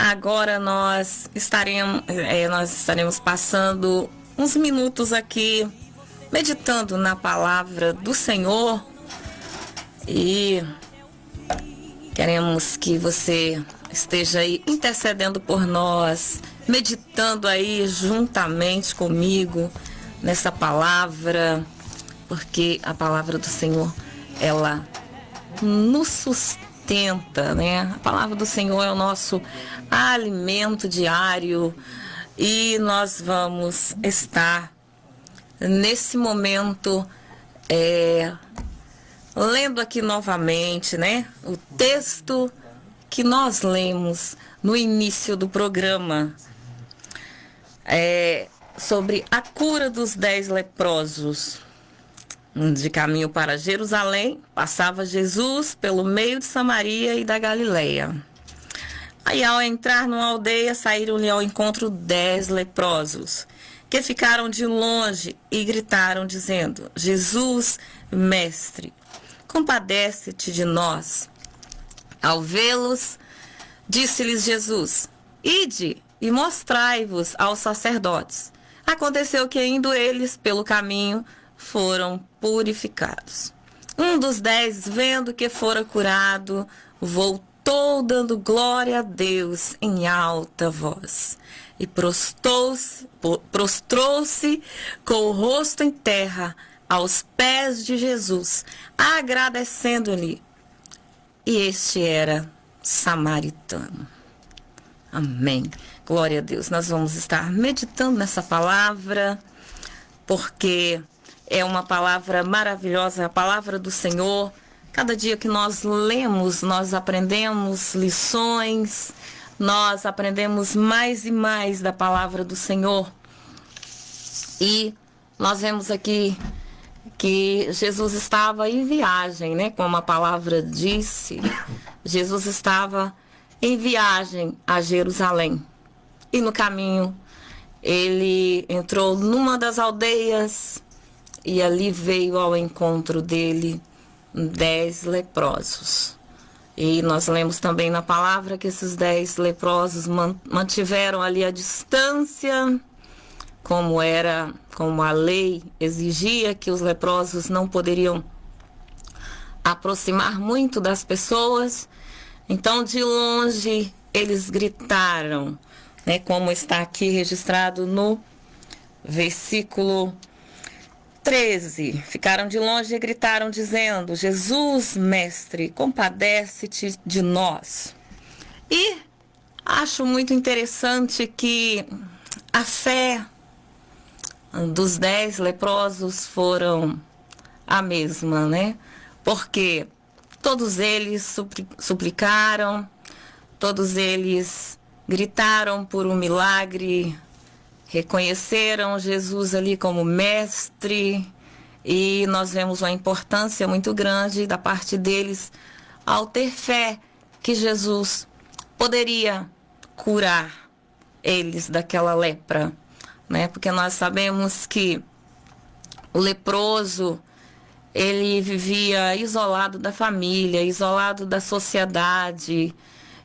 Agora nós estaremos passando uns minutos aqui meditando na palavra do Senhor e queremos que você esteja aí intercedendo por nós, meditando aí juntamente comigo nessa palavra, porque a palavra do Senhor, ela nos sustenta, né? A palavra do Senhor é o nosso alimento diário e nós vamos estar nesse momento lendo aqui novamente, né? O texto que nós lemos no início do programa sobre a cura dos 10 leprosos. De caminho para Jerusalém, passava Jesus pelo meio de Samaria e da Galileia. Aí, ao entrar numa aldeia, saíram-lhe ao encontro 10 leprosos, que ficaram de longe e gritaram, dizendo: Jesus, mestre, compadece-te de nós. Ao vê-los, disse-lhes Jesus: Ide e mostrai-vos aos sacerdotes. Aconteceu que, indo eles pelo caminho, foram purificados. Um dos 10, vendo que fora curado, voltou dando glória a Deus em alta voz e prostrou-se com o rosto em terra aos pés de Jesus, agradecendo-lhe. E este era samaritano. Amém. Glória a Deus. Nós vamos estar meditando nessa palavra, porque é uma palavra maravilhosa, a palavra do Senhor. Cada dia que nós lemos, nós aprendemos lições, nós aprendemos mais e mais da palavra do Senhor. E nós vemos aqui que Jesus estava em viagem, né? Como a palavra disse, Jesus estava em viagem a Jerusalém. E no caminho, ele entrou numa das aldeias, e ali veio ao encontro dele 10 leprosos. E nós lemos também na palavra que esses 10 leprosos mantiveram ali a distância, como a lei exigia, que os leprosos não poderiam aproximar muito das pessoas. Então, de longe, eles gritaram, né, como está aqui registrado no versículo 13, ficaram de longe e gritaram, dizendo: Jesus, mestre, compadece-te de nós. E acho muito interessante que a fé dos 10 leprosos foram a mesma, né? Porque todos eles suplicaram, todos eles gritaram por um milagre, reconheceram Jesus ali como mestre, e nós vemos uma importância muito grande da parte deles ao ter fé que Jesus poderia curar eles daquela lepra, né? Porque nós sabemos que o leproso, ele vivia isolado da família, isolado da sociedade,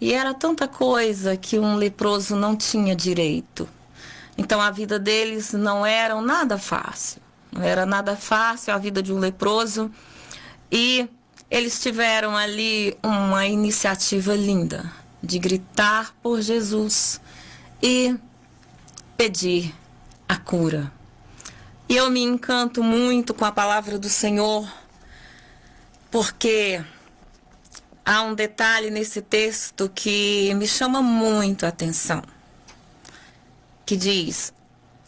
e era tanta coisa que um leproso não tinha direito. Então a vida deles não era nada fácil. Não era nada fácil a vida de um leproso. E eles tiveram ali uma iniciativa linda de gritar por Jesus e pedir a cura. E eu me encanto muito com a palavra do Senhor, porque há um detalhe nesse texto que me chama muito a atenção, que diz,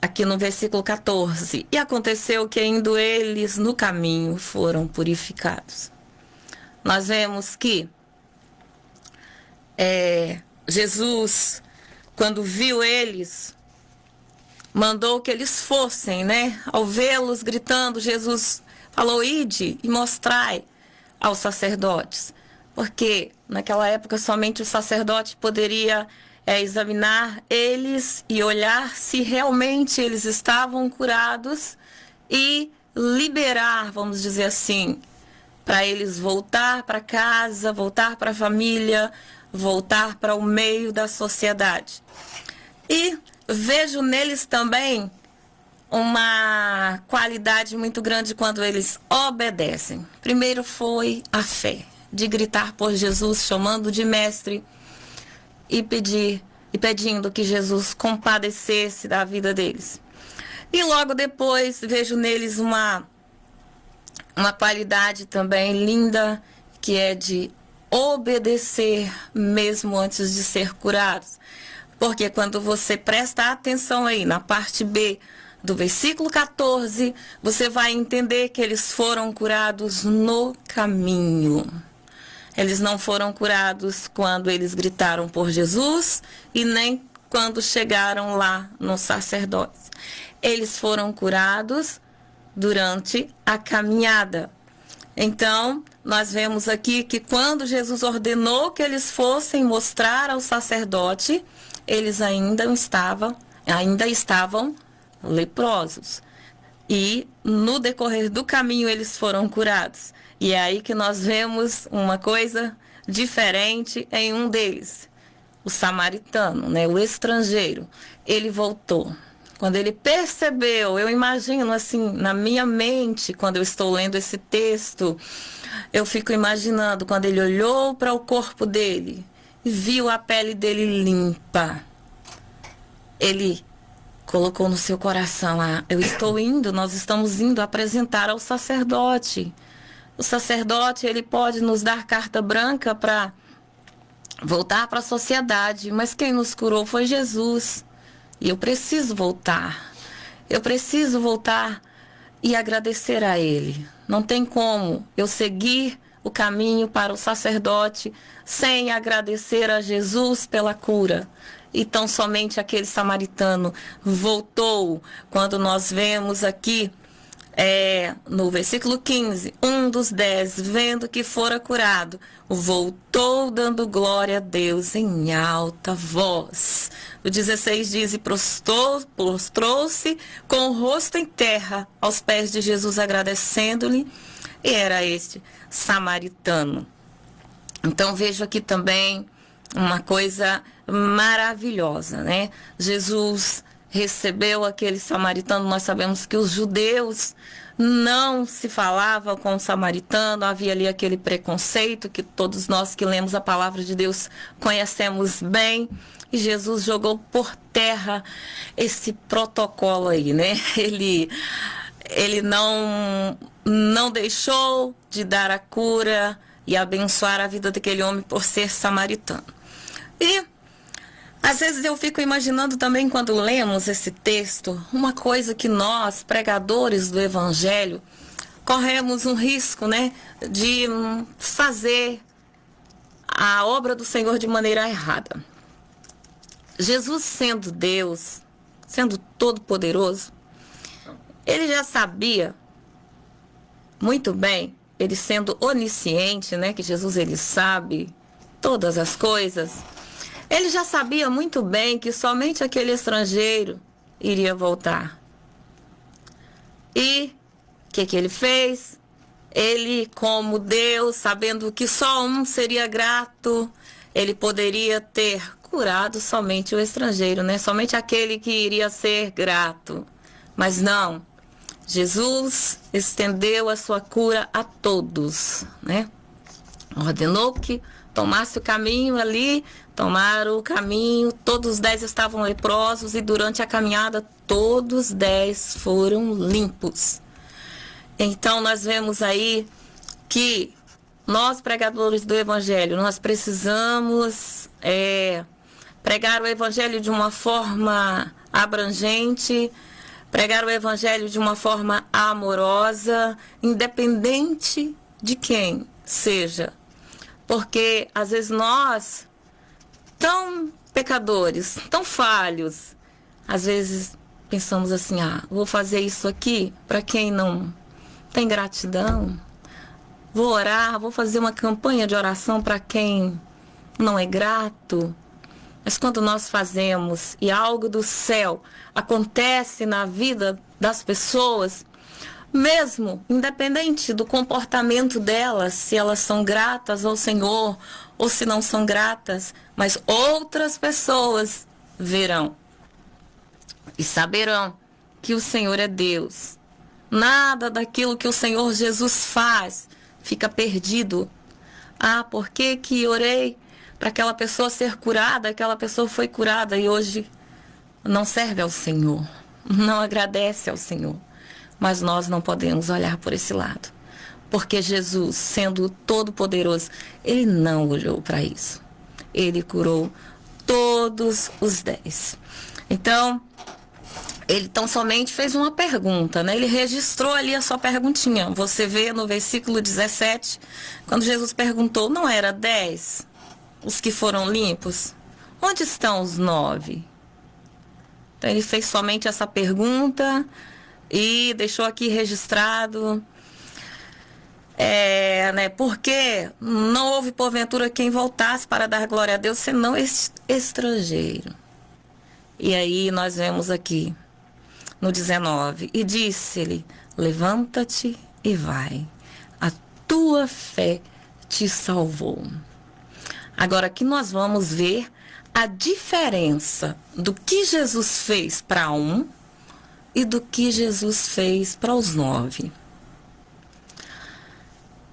aqui no versículo 14, e aconteceu que, indo eles no caminho, foram purificados. Nós vemos que Jesus, quando viu eles, mandou que eles fossem, né? Ao vê-los gritando, Jesus falou: ide e mostrai aos sacerdotes. Porque naquela época somente o sacerdote poderia examinar eles e olhar se realmente eles estavam curados e liberar, vamos dizer assim, para eles voltar para casa, voltar para a família, voltar para o meio da sociedade. E vejo neles também uma qualidade muito grande quando eles obedecem. Primeiro foi a fé, de gritar por Jesus, chamando de mestre e pedindo que Jesus compadecesse da vida deles. E logo depois vejo neles uma qualidade também linda, que é de obedecer mesmo antes de ser curados. Porque quando você presta atenção aí na parte B do versículo 14, você vai entender que eles foram curados no caminho. Eles não foram curados quando eles gritaram por Jesus e nem quando chegaram lá no sacerdote. Eles foram curados durante a caminhada. Então, nós vemos aqui que quando Jesus ordenou que eles fossem mostrar ao sacerdote, eles ainda estavam leprosos. E no decorrer do caminho eles foram curados. E é aí que nós vemos uma coisa diferente em um deles. O samaritano, né, o estrangeiro, ele voltou. Quando ele percebeu, eu imagino assim, na minha mente, quando eu estou lendo esse texto, eu fico imaginando quando ele olhou para o corpo dele e viu a pele dele limpa. Ele colocou no seu coração, eu estou indo, nós estamos indo apresentar ao sacerdote. O sacerdote, ele pode nos dar carta branca para voltar para a sociedade, mas quem nos curou foi Jesus. E eu preciso voltar. Eu preciso voltar e agradecer a Ele. Não tem como eu seguir o caminho para o sacerdote sem agradecer a Jesus pela cura. Então, somente aquele samaritano voltou. Quando nós vemos aqui, no versículo 15, um dos 10, vendo que fora curado, voltou dando glória a Deus em alta voz. O 16 diz, e prostrou-se com o rosto em terra aos pés de Jesus, agradecendo-lhe, e era este samaritano. Então vejo aqui também uma coisa maravilhosa, né? Jesus recebeu aquele samaritano. Nós sabemos que os judeus não se falavam com o samaritano, havia ali aquele preconceito que todos nós que lemos a palavra de Deus conhecemos bem, e Jesus jogou por terra esse protocolo aí, né? Ele não deixou de dar a cura e abençoar a vida daquele homem por ser samaritano. E às vezes eu fico imaginando também, quando lemos esse texto, uma coisa que nós, pregadores do Evangelho, corremos um risco, né, de fazer a obra do Senhor de maneira errada. Jesus, sendo Deus, sendo todo-poderoso, ele já sabia muito bem, ele sendo onisciente, né, que Jesus ele sabe todas as coisas. Ele já sabia muito bem que somente aquele estrangeiro iria voltar. E o que ele fez? Ele, como Deus, sabendo que só um seria grato, ele poderia ter curado somente o estrangeiro, né? Somente aquele que iria ser grato. Mas não. Jesus estendeu a sua cura a todos, né? Ordenou que tomasse o caminho ali, tomaram o caminho, todos os 10 estavam leprosos e durante a caminhada todos os 10 foram limpos. Então nós vemos aí que nós, pregadores do Evangelho, nós precisamos pregar o Evangelho de uma forma abrangente, pregar o Evangelho de uma forma amorosa, independente de quem seja. Porque às vezes nós, tão pecadores, tão falhos, às vezes pensamos assim, vou fazer isso aqui para quem não tem gratidão, vou orar, vou fazer uma campanha de oração para quem não é grato. Mas quando nós fazemos e algo do céu acontece na vida das pessoas, mesmo independente do comportamento delas, se elas são gratas ao Senhor ou se não são gratas, mas outras pessoas verão e saberão que o Senhor é Deus. Nada daquilo que o Senhor Jesus faz fica perdido. Ah, por que que orei para aquela pessoa ser curada, aquela pessoa foi curada e hoje não serve ao Senhor, não agradece ao Senhor. Mas nós não podemos olhar por esse lado, porque Jesus, sendo todo-poderoso, ele não olhou para isso. Ele curou todos os 10. Então, ele tão somente fez uma pergunta, né? Ele registrou ali a sua perguntinha. Você vê no versículo 17, quando Jesus perguntou, não era 10 os que foram limpos? Onde estão os 9? Então ele fez somente essa pergunta e deixou aqui registrado. Porque não houve porventura quem voltasse para dar glória a Deus, senão estrangeiro. E aí nós vemos aqui no 19, e disse-lhe, levanta-te e vai, a tua fé te salvou. Agora aqui nós vamos ver a diferença do que Jesus fez para um e do que Jesus fez para os 9.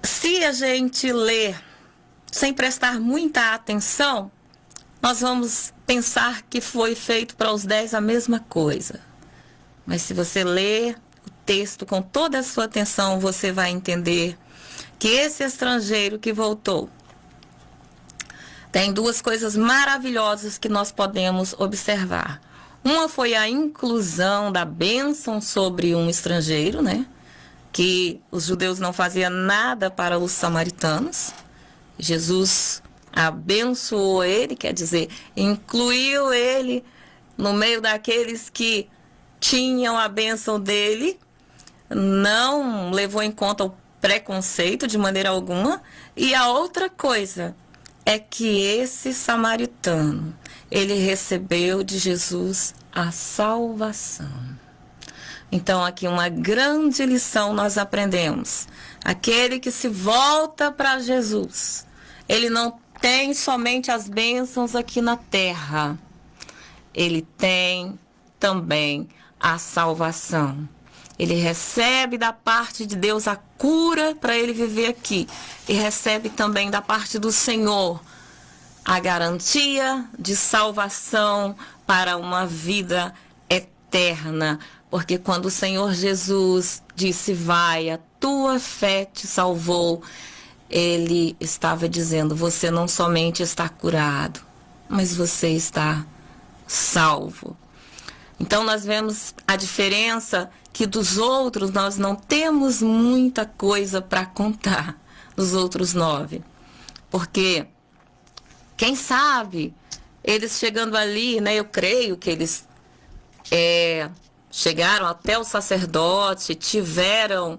Se a gente ler sem prestar muita atenção, nós vamos pensar que foi feito para os 10 a mesma coisa. Mas se você ler o texto com toda a sua atenção, você vai entender que esse estrangeiro que voltou tem duas coisas maravilhosas que nós podemos observar. Uma foi a inclusão da bênção sobre um estrangeiro, né? Que os judeus não faziam nada para os samaritanos. Jesus abençoou ele, quer dizer, incluiu ele no meio daqueles que tinham a bênção dele, não levou em conta o preconceito de maneira alguma. E a outra coisa é que esse samaritano, ele recebeu de Jesus a salvação. Então aqui uma grande lição nós aprendemos. Aquele que se volta para Jesus, ele não tem somente as bênçãos aqui na terra, ele tem também a salvação. Ele recebe da parte de Deus a cura para ele viver aqui. E recebe também da parte do Senhor a garantia de salvação para uma vida eterna. Porque quando o Senhor Jesus disse, vai, a tua fé te salvou, ele estava dizendo, você não somente está curado, mas você está salvo. Então nós vemos a diferença que dos outros nós não temos muita coisa para contar, dos outros 9. Porque, quem sabe, eles chegando ali, né, eu creio que eles chegaram até o sacerdote, tiveram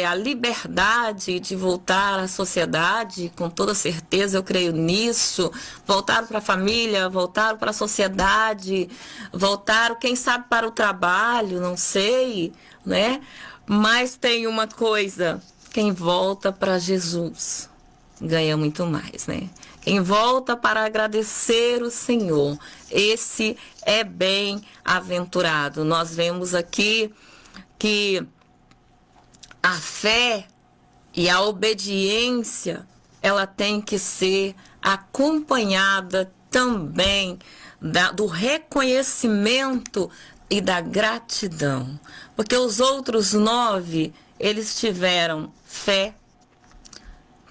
a liberdade de voltar à sociedade, com toda certeza, eu creio nisso. Voltaram para a família, voltaram para a sociedade, voltaram, quem sabe, para o trabalho, não sei, né? Mas tem uma coisa, quem volta para Jesus ganha muito mais, né? Quem volta para agradecer o Senhor, esse é bem-aventurado. Nós vemos aqui que a fé e a obediência, ela tem que ser acompanhada também do reconhecimento e da gratidão. Porque os outros 9, eles tiveram fé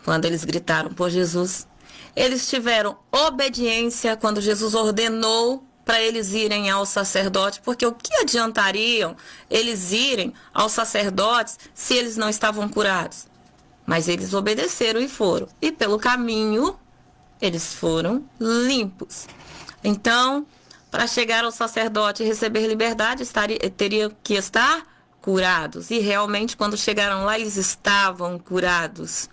quando eles gritaram por Jesus. Eles tiveram obediência quando Jesus ordenou para eles irem ao sacerdote, porque o que adiantariam eles irem aos sacerdotes se eles não estavam curados? Mas eles obedeceram e foram. E pelo caminho, eles foram limpos. Então, para chegar ao sacerdote e receber liberdade, teriam que estar curados. E realmente, quando chegaram lá, eles estavam curados.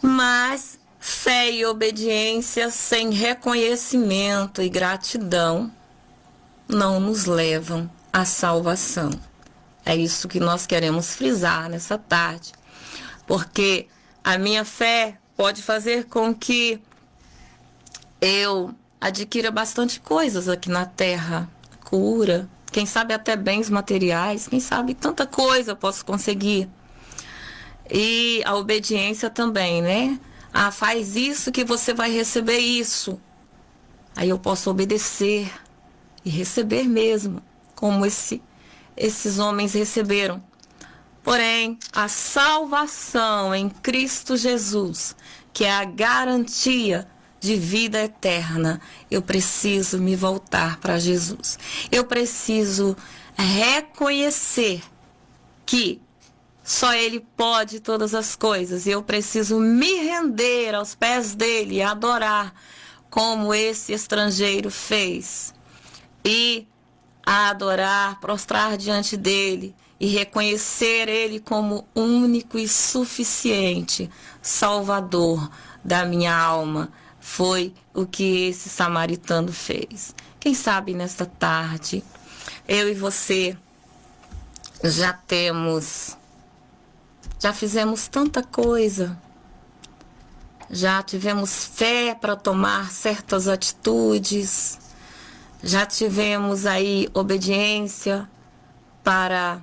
Mas fé e obediência sem reconhecimento e gratidão não nos levam à salvação. É isso que nós queremos frisar nessa tarde. Porque a minha fé pode fazer com que eu adquira bastante coisas aqui na terra, cura, quem sabe até bens materiais, quem sabe tanta coisa eu posso conseguir. E a obediência também, né? Ah, faz isso que você vai receber isso. Aí eu posso obedecer e receber mesmo, como esses homens receberam. Porém, a salvação em Cristo Jesus, que é a garantia de vida eterna, eu preciso me voltar para Jesus. Eu preciso reconhecer que só Ele pode todas as coisas. E eu preciso me render aos pés dele e adorar como esse estrangeiro fez. E adorar, prostrar diante dele e reconhecer ele como único e suficiente Salvador da minha alma. Foi o que esse samaritano fez. Quem sabe nesta tarde, eu e você já fizemos tanta coisa, já tivemos fé para tomar certas atitudes, já tivemos aí obediência para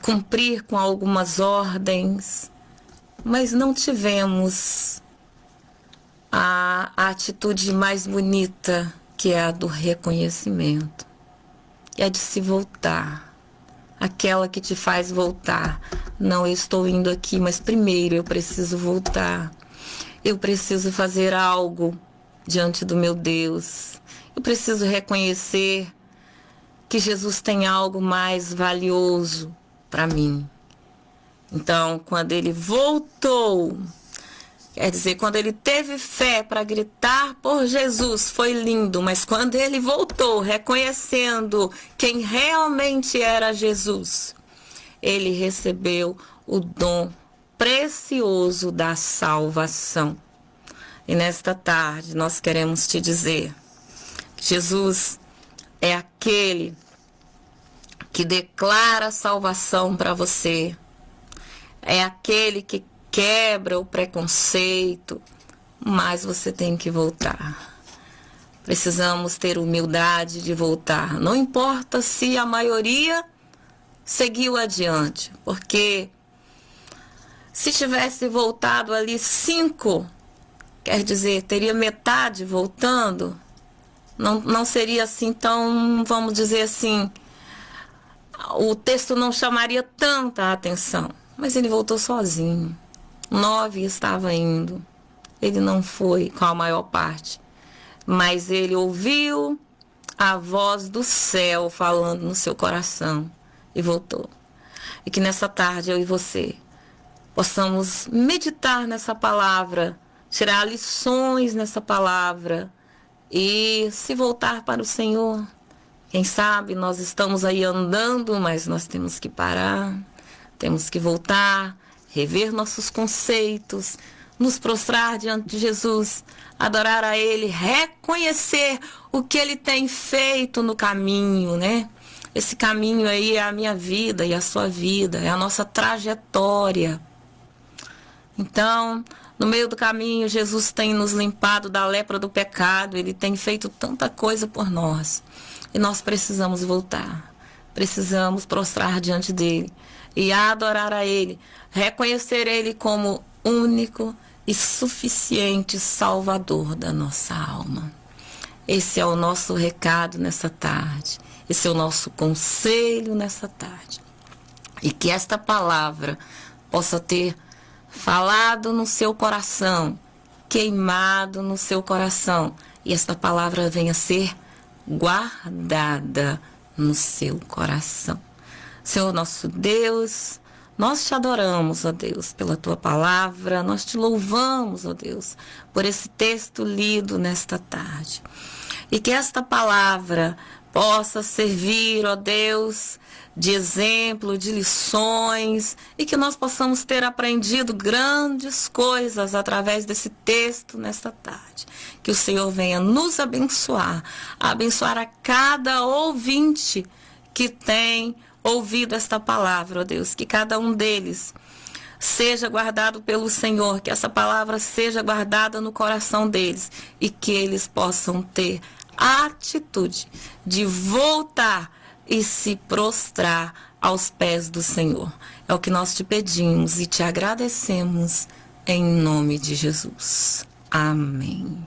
cumprir com algumas ordens, mas não tivemos a atitude mais bonita, que é a do reconhecimento, e a de se voltar, aquela que te faz voltar. Não, eu estou indo aqui, mas primeiro eu preciso voltar, eu preciso fazer algo diante do meu Deus, eu preciso reconhecer que Jesus tem algo mais valioso para mim. Então, quando ele voltou, quer dizer, quando ele teve fé para gritar por Jesus, foi lindo, mas quando ele voltou, reconhecendo quem realmente era Jesus, ele recebeu o dom precioso da salvação. E nesta tarde nós queremos te dizer que Jesus é aquele que declara salvação para você, é aquele que quebra o preconceito, mas você tem que voltar. Precisamos ter humildade de voltar. Não importa se a maioria seguiu adiante, porque se tivesse voltado ali 5, quer dizer, teria metade voltando, não seria assim tão, vamos dizer assim, o texto não chamaria tanta atenção. Mas ele voltou sozinho. 9 estava indo. Ele não foi com a maior parte. Mas ele ouviu a voz do céu falando no seu coração e voltou. E que nessa tarde eu e você possamos meditar nessa palavra, tirar lições nessa palavra e se voltar para o Senhor. Quem sabe nós estamos aí andando, mas nós temos que parar, temos que voltar, rever nossos conceitos, nos prostrar diante de Jesus, adorar a Ele, reconhecer o que Ele tem feito no caminho, né? Esse caminho aí é a minha vida e a sua vida, é a nossa trajetória. Então, no meio do caminho, Jesus tem nos limpado da lepra do pecado, Ele tem feito tanta coisa por nós. E nós precisamos voltar, precisamos prostrar diante dEle e adorar a Ele, reconhecer Ele como único e suficiente Salvador da nossa alma. Esse é o nosso recado nessa tarde, esse é o nosso conselho nessa tarde. E que esta palavra possa ter falado no seu coração, queimado no seu coração, e esta palavra venha ser guardada no seu coração. Senhor nosso Deus, nós te adoramos, ó Deus, pela tua palavra, nós te louvamos, ó Deus, por esse texto lido nesta tarde. E que esta palavra possa servir, ó Deus, de exemplo, de lições, e que nós possamos ter aprendido grandes coisas através desse texto nesta tarde. Que o Senhor venha nos abençoar, abençoar a cada ouvinte que tem ouvido esta palavra, ó Deus, que cada um deles seja guardado pelo Senhor, que essa palavra seja guardada no coração deles e que eles possam ter a atitude de voltar e se prostrar aos pés do Senhor. É o que nós te pedimos e te agradecemos em nome de Jesus. Amém.